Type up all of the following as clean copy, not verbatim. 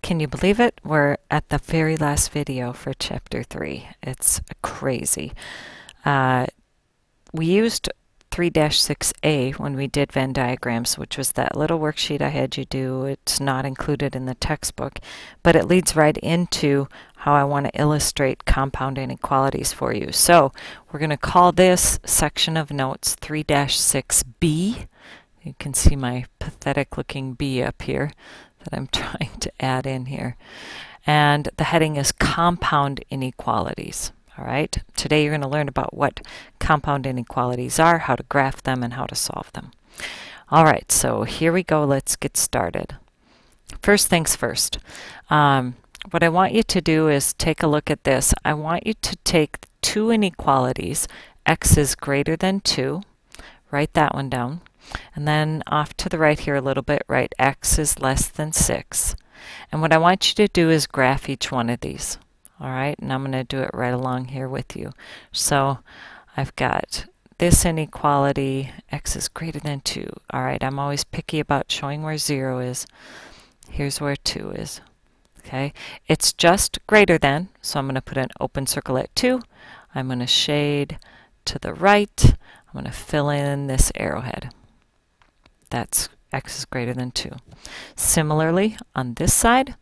Can you believe it? We're at the very last video for Chapter 3. It's crazy. We used 3-6A when we did Venn diagrams, which was that little worksheet I had you do. It's not included in the textbook, but it leads right into how I want to illustrate compound inequalities for you. So we're going to call this section of notes 3-6B. You can see my pathetic looking B up here that I'm trying to add in here. And the heading is Compound Inequalities. All right, today you're going to learn about what compound inequalities are, how to graph them, and how to solve them. All right, so here we go. Let's get started. First things first. What I want you to do is take a look at this. I want you to take two inequalities. X is greater than 2. Write that one down. And then off to the right here a little bit, write X is less than 6. And what I want you to do is graph each one of these. All right, and I'm going to do it right along here with you. So I've got this inequality, X is greater than 2. All right, I'm always picky about showing where 0 is. Here's where 2 is. Okay, it's just greater than, so I'm going to put an open circle at 2. I'm going to shade to the right. I'm going to fill in this arrowhead. That's X is greater than 2. Similarly, on this side,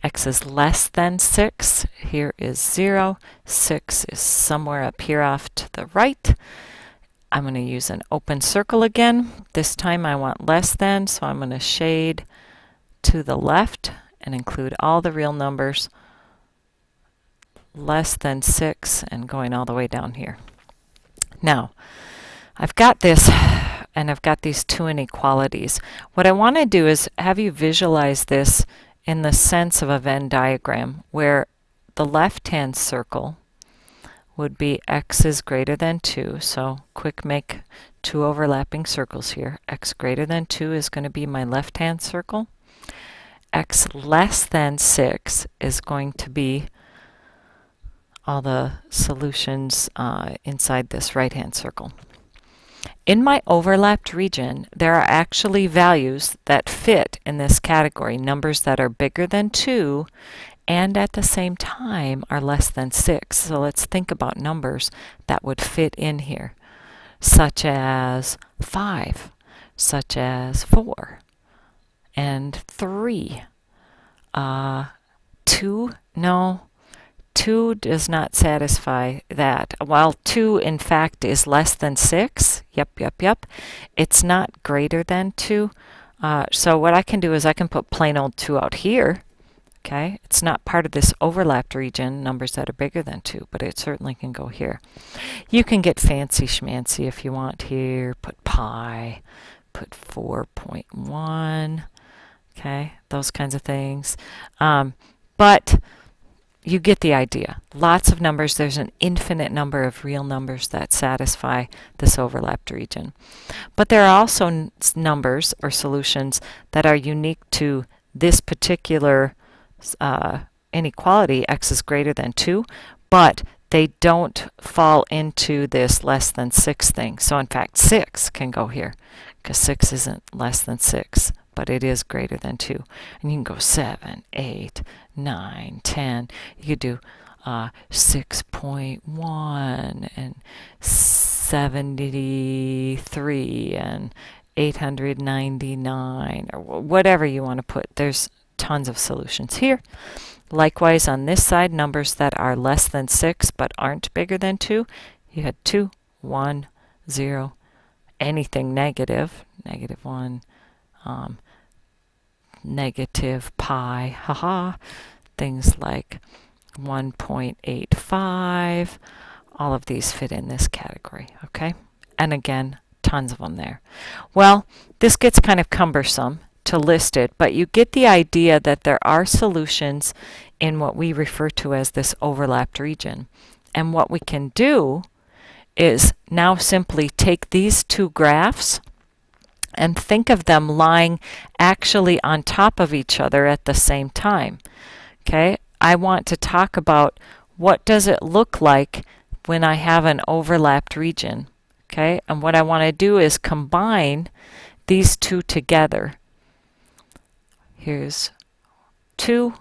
X is less than 6. Here is 0. 6 is somewhere up here off to the right. I'm going to use an open circle again. This time I want less than, so I'm going to shade to the left and include all the real numbers less than 6 and going all the way down here. Now, I've got this and I've got these two inequalities. What I want to do is have you visualize this in the sense of a Venn diagram where the left-hand circle would be X is greater than 2. So quick make two overlapping circles here. X greater than 2 is going to be my left-hand circle. X less than 6 is going to be all the solutions inside this right-hand circle. In my overlapped region, there are actually values that fit in this category, numbers that are bigger than 2 and at the same time are less than 6. So let's think about numbers that would fit in here, such as 5, such as 4, and 3. 2, no. 2 does not satisfy that. While 2 in fact is less than 6, yep, it's not greater than 2. So what I can do is I can put plain old 2 out here. Okay, it's not part of this overlapped region, numbers that are bigger than 2, but it certainly can go here. You can get fancy schmancy if you want here. Put pi, put 4.1, okay, those kinds of things. But you get the idea. Lots of numbers. There's an infinite number of real numbers that satisfy this overlapped region. But there are also numbers or solutions that are unique to this particular inequality, X is greater than 2, but they don't fall into this less than 6 thing. So in fact, 6 can go here because 6 isn't less than 6. But it is greater than 2. And you can go 7, 8, 9, 10. You could do 6.1 and 73 and 899 or whatever you want to put. There's tons of solutions here. Likewise, on this side, numbers that are less than 6 but aren't bigger than 2. You had 2, 1, 0, anything negative, -1. Negative pi, things like 1.85, all of these fit in this category, okay? And again, tons of them there. Well, this gets kind of cumbersome to list it, but you get the idea that there are solutions in what we refer to as this overlapped region. And what we can do is now simply take these two graphs and think of them lying actually on top of each other at the same time. Okay, I want to talk about what does it look like when I have an overlapped region. Okay, and what I want to do is combine these two together. Here's 2.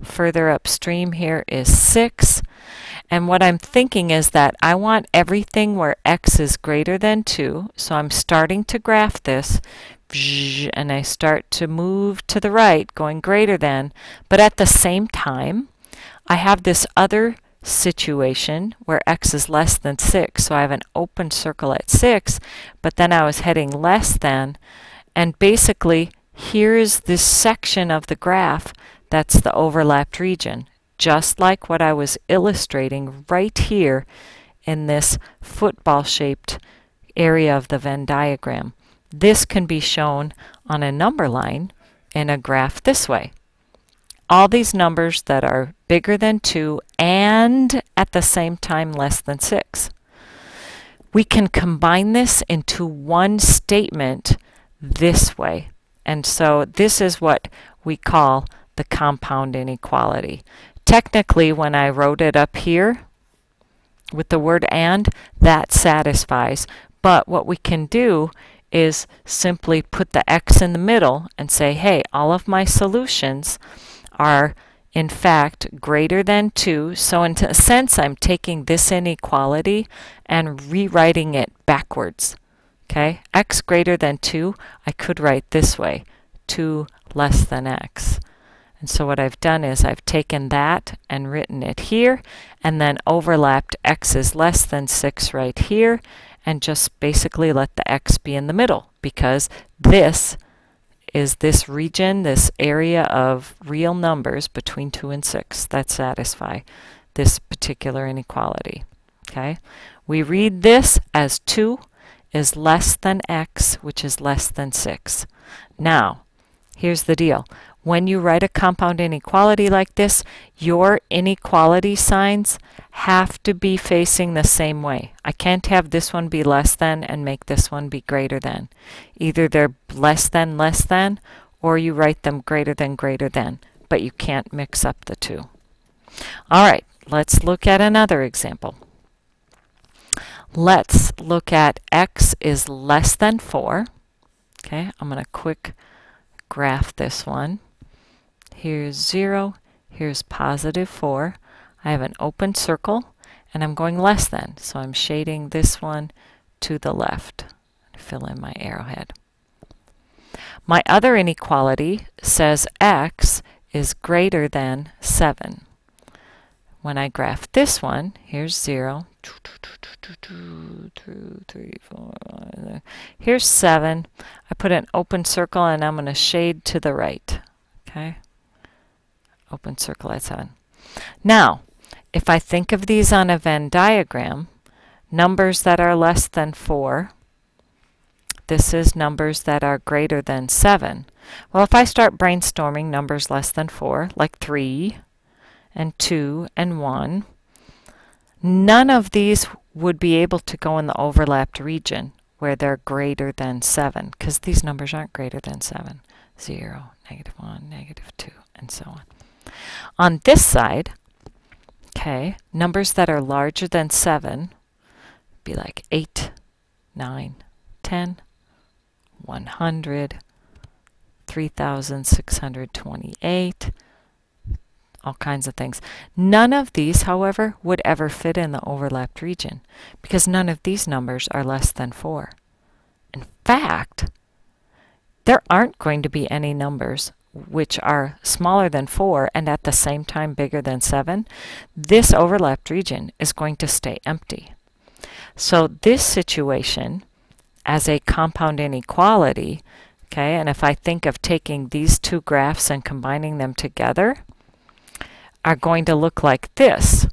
Further upstream here is 6. And what I'm thinking is that I want everything where x is greater than 2. So I'm starting to graph this, and I start to move to the right, going greater than. But at the same time, I have this other situation where x is less than 6. So I have an open circle at 6, but then I was heading less than. And basically, here's this section of the graph that's the overlapped region, just like what I was illustrating right here in this football-shaped area of the Venn diagram. This can be shown on a number line in a graph this way. All these numbers that are bigger than 2 and at the same time less than 6. We can combine this into one statement this way. And so this is what we call the compound inequality. Technically, when I wrote it up here with the word and, that satisfies. But what we can do is simply put the x in the middle and say, hey, all of my solutions are in fact greater than 2. So in a sense, I'm taking this inequality and rewriting it backwards. Okay, x greater than 2, I could write this way, 2 less than x. And so what I've done is I've taken that and written it here, and then overlapped x is less than 6 right here, and just basically let the x be in the middle, because this is this region, this area of real numbers between 2 and 6 that satisfy this particular inequality. Okay, we read this as 2 is less than x, which is less than 6. Now, here's the deal. When you write a compound inequality like this, your inequality signs have to be facing the same way. I can't have this one be less than and make this one be greater than. Either they're less than, or you write them greater than, but you can't mix up the two. All right, let's look at another example. Let's look at x is less than 4. Okay, I'm going to quick graph this one. Here's 0, here's positive 4. I have an open circle, and I'm going less than. So I'm shading this one to the left. Fill in my arrowhead. My other inequality says x is greater than 7. When I graph this one, here's 0. 2, 3, 4. Here's 7. I put an open circle, and I'm going to shade to the right. Okay? Open circle at 7. Now, if I think of these on a Venn diagram, numbers that are less than 4, this is numbers that are greater than 7. Well, if I start brainstorming numbers less than 4, like 3 and 2 and 1, none of these would be able to go in the overlapped region where they're greater than 7, because these numbers aren't greater than 7. 0, -1, -2, and so on. On this side, okay, numbers that are larger than 7 be like 8, 9, 10, 100, 3,628, all kinds of things. None of these, however, would ever fit in the overlapped region because none of these numbers are less than 4. In fact, there aren't going to be any numbers which are smaller than 4 and at the same time bigger than 7. This overlapped region is going to stay empty. So this situation as a compound inequality, okay, and if I think of taking these two graphs and combining them together, are going to look like this.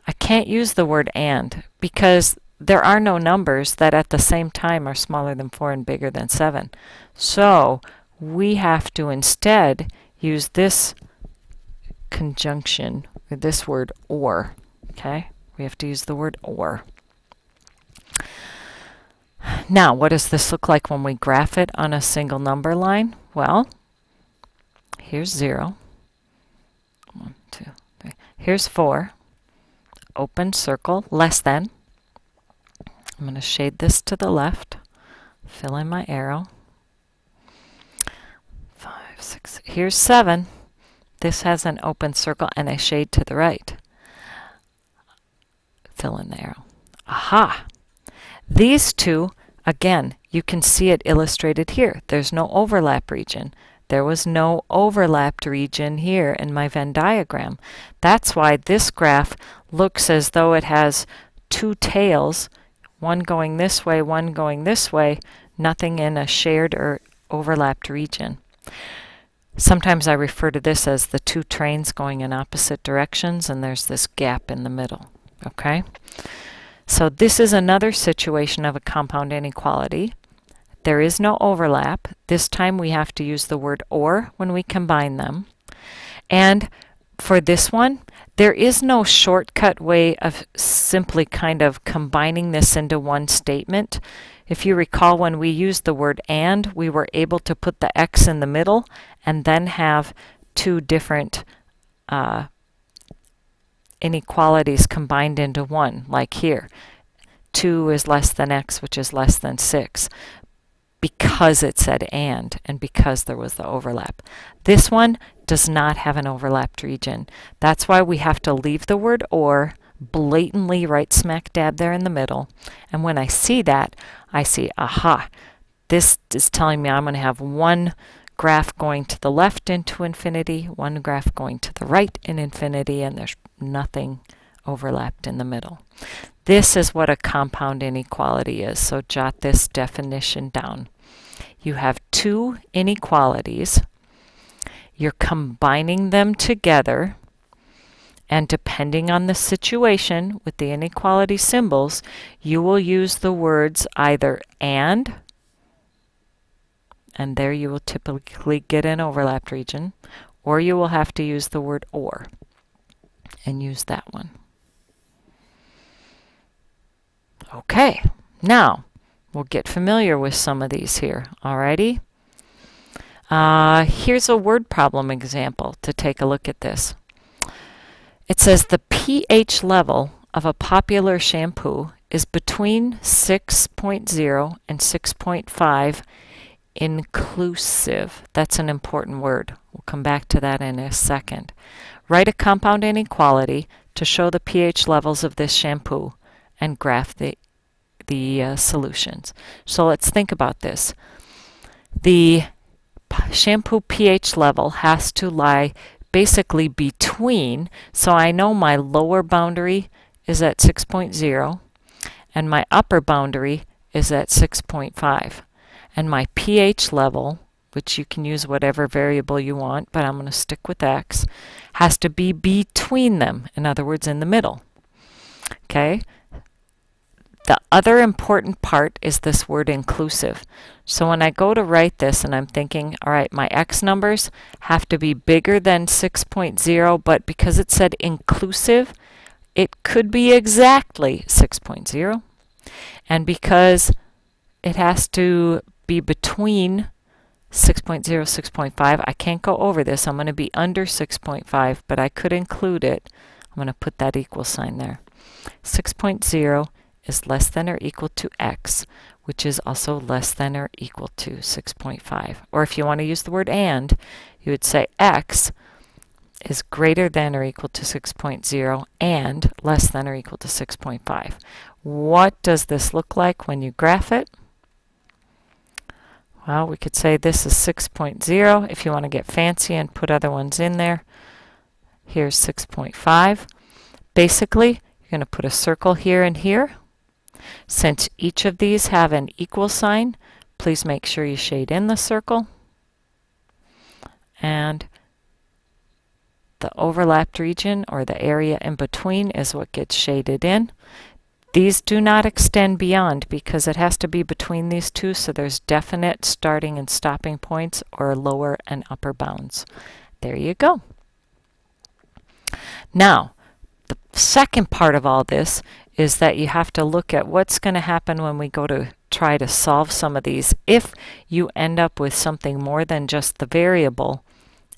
I can't use the word and because there are no numbers that at the same time are smaller than 4 and bigger than 7. So we have to instead use this conjunction, or this word or. Okay? We have to use the word or. Now, what does this look like when we graph it on a single number line? Well, here's 0. 1, 2, 3. Here's 4. Open circle, less than. I'm going to shade this to the left. Fill in my arrow. 5, 6. Here's 7. This has an open circle and a shade to the right. Fill in the arrow. Aha! These two, again, you can see it illustrated here. There's no overlap region. There was no overlapped region here in my Venn diagram. That's why this graph looks as though it has two tails, one going this way, one going this way, nothing in a shared or overlapped region. Sometimes I refer to this as the two trains going in opposite directions, and there's this gap in the middle. Okay? So this is another situation of a compound inequality. There is no overlap. This time we have to use the word or when we combine them. And for this one, there is no shortcut way of simply kind of combining this into one statement. If you recall, when we used the word and, we were able to put the x in the middle and then have two different inequalities combined into one, like here. 2 is less than x, which is less than 6, because it said and because there was the overlap. This one does not have an overlapped region. That's why we have to leave the word or blatantly right smack dab there in the middle. And when I see that, I see, aha, this is telling me I'm going to have one graph going to the left into infinity, one graph going to the right in infinity, and there's nothing overlapped in the middle. This is what a compound inequality is, so jot this definition down. You have two inequalities, you're combining them together, and depending on the situation with the inequality symbols, you will use the words either and there you will typically get an overlapped region, or you will have to use the word or and use that one. Okay, now we'll get familiar with some of these here. Alrighty. Here's a word problem example to take a look at this. It says the pH level of a popular shampoo is between 6.0 and 6.5 inclusive. That's an important word. We'll come back to that in a second. Write a compound inequality to show the pH levels of this shampoo and graph the solutions. So let's think about this. The shampoo pH level has to lie basically between, so I know my lower boundary is at 6.0 and my upper boundary is at 6.5. And my pH level, which you can use whatever variable you want, but I'm going to stick with x, has to be between them, in other words, in the middle. Okay? The other important part is this word inclusive. So when I go to write this and I'm thinking, all right, my x numbers have to be bigger than 6.0, but because it said inclusive, it could be exactly 6.0. And because it has to be between 6.0, 6.5, I can't go over this. I'm going to be under 6.5, but I could include it. I'm going to put that equal sign there. 6.0 is less than or equal to x, which is also less than or equal to 6.5. Or if you want to use the word and, you would say x is greater than or equal to 6.0 and less than or equal to 6.5. What does this look like when you graph it? Well, we could say this is 6.0 if you want to get fancy and put other ones in there. Here's 6.5. Basically, you're going to put a circle here and here. Since each of these have an equal sign, please make sure you shade in the circle. And the overlapped region, or the area in between, is what gets shaded in. These do not extend beyond because it has to be between these two, so there's definite starting and stopping points or lower and upper bounds. There you go. Now, the second part of all this is that you have to look at what's going to happen when we go to try to solve some of these if you end up with something more than just the variable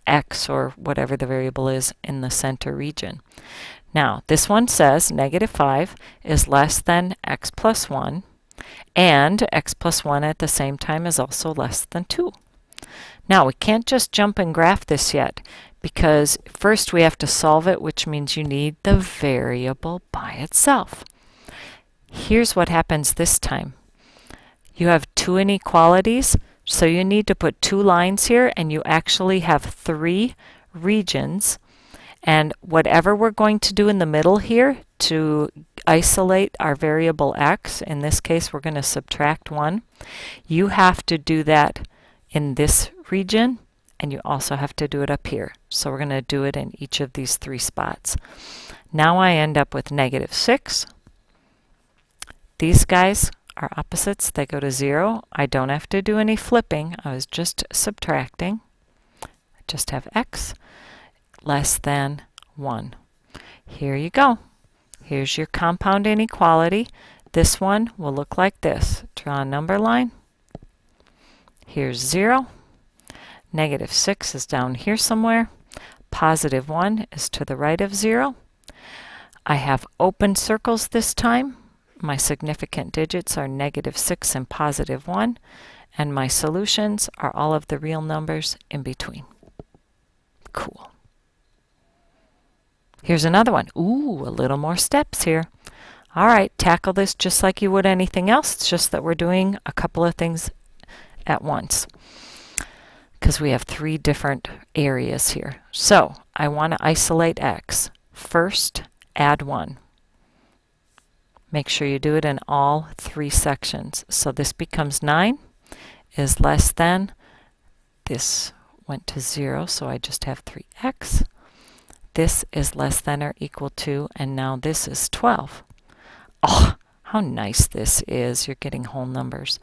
x or whatever the variable is in the center region. Now, this one says -5 is less than x plus 1, and x plus 1 at the same time is also less than 2. Now, we can't just jump and graph this yet, because first we have to solve it, which means you need the variable by itself. Here's what happens this time. You have two inequalities, so you need to put two lines here, and you actually have three regions. And whatever we're going to do in the middle here to isolate our variable x, in this case we're going to subtract 1, you have to do that in this region, and you also have to do it up here. So we're going to do it in each of these three spots. Now I end up with -6. These guys are opposites, they go to 0. I don't have to do any flipping, I was just subtracting. I just have x less than 1. Here you go. Here's your compound inequality. This one will look like this. Draw a number line. Here's 0. -6 is down here somewhere. +1 is to the right of 0. I have open circles this time. My significant digits are -6 and +1. And my solutions are all of the real numbers in between. Cool. Here's another one. Ooh, a little more steps here. All right, tackle this just like you would anything else. It's just that we're doing a couple of things at once because we have three different areas here. So I want to isolate x. First, add 1. Make sure you do it in all three sections. So this becomes 9 is less than, this went to 0, so I just have 3x. This is less than or equal to, and now this is 12. Oh, how nice this is. You're getting whole numbers.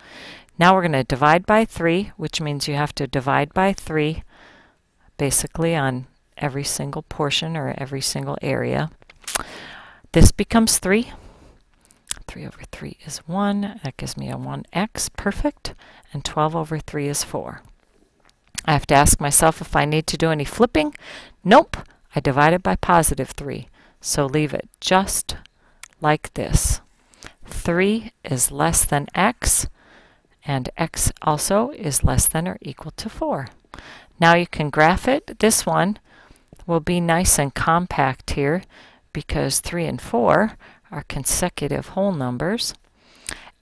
Now we're going to divide by 3, which means you have to divide by 3 basically on every single portion or every single area. This becomes 3. 3 over 3 is 1. That gives me a 1x, perfect. And 12 over 3 is 4. I have to ask myself if I need to do any flipping. Nope. I divided by +3, so leave it just like this. 3 is less than x, and x also is less than or equal to 4. Now you can graph it. This one will be nice and compact here because 3 and 4 are consecutive whole numbers.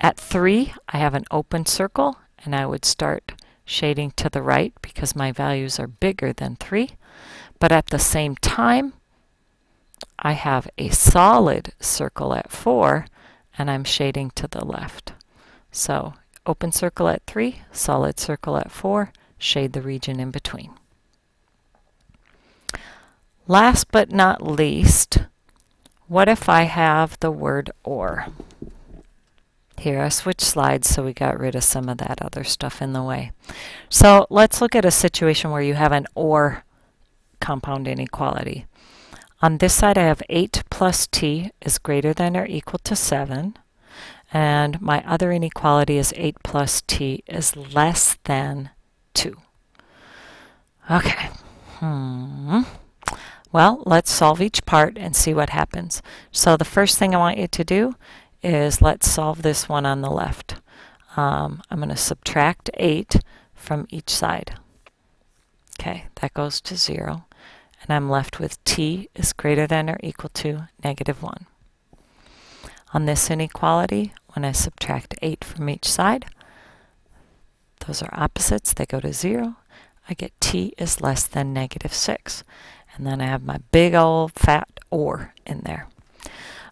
At 3, I have an open circle, and I would start shading to the right because my values are bigger than 3. But at the same time, I have a solid circle at 4, and I'm shading to the left. So open circle at 3, solid circle at 4, shade the region in between. Last but not least, what if I have the word or? Here, I switched slides, so we got rid of some of that other stuff in the way. So let's look at a situation where you have an or compound inequality. On this side I have 8 plus t is greater than or equal to 7, and my other inequality is 8 plus t is less than 2. Okay. Well, let's solve each part and see what happens. So the first thing I want you to do is let's solve this one on the left. I'm going to subtract 8 from each side. Okay, that goes to 0. And I'm left with t is greater than or equal to -1. On this inequality, when I subtract 8 from each side, those are opposites, they go to 0. I get t is less than -6. And then I have my big old fat or in there.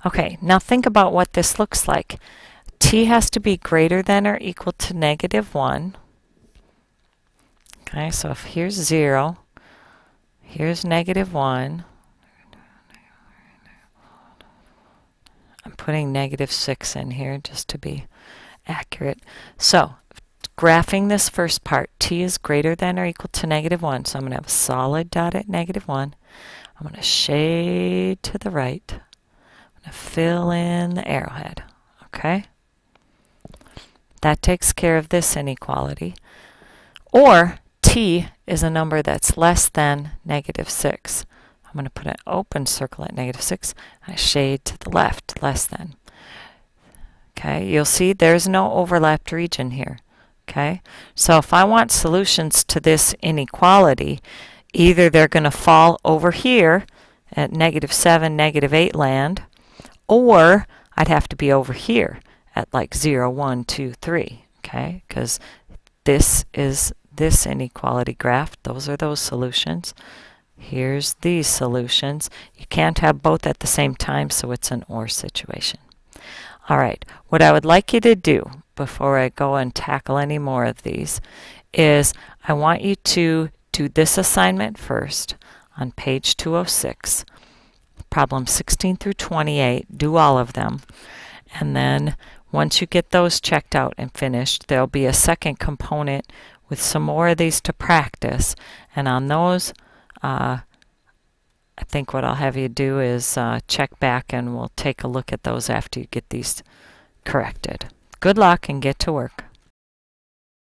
Okay, now think about what this looks like. T has to be greater than or equal to -1. Okay, so if here's 0, here's -1. I'm putting -6 in here just to be accurate. So, graphing this first part, t is greater than or equal to -1, so I'm going to have a solid dot at -1. I'm going to shade to the right. I'm going to fill in the arrowhead. Okay? That takes care of this inequality. Or t is a number that's less than -6. I'm going to put an open circle at -6 and a shade to the left, less than. Okay, you'll see there's no overlapped region here. Okay, so if I want solutions to this inequality, Either they're going to fall over here at -7, -8 land, or I'd have to be over here at like 0, 1, 2, 3, okay? Because this is this inequality graph. Those are those solutions. Here's these solutions. You can't have both at the same time, so it's an or situation. All right, what I would like you to do before I go and tackle any more of these is I want you to do this assignment first on page 206, problems 16 through 28, do all of them, and then once you get those checked out and finished, there'll be a second component with some more of these to practice, and on those I think what I'll have you do is check back and we'll take a look at those after you get these corrected. Good luck and get to work.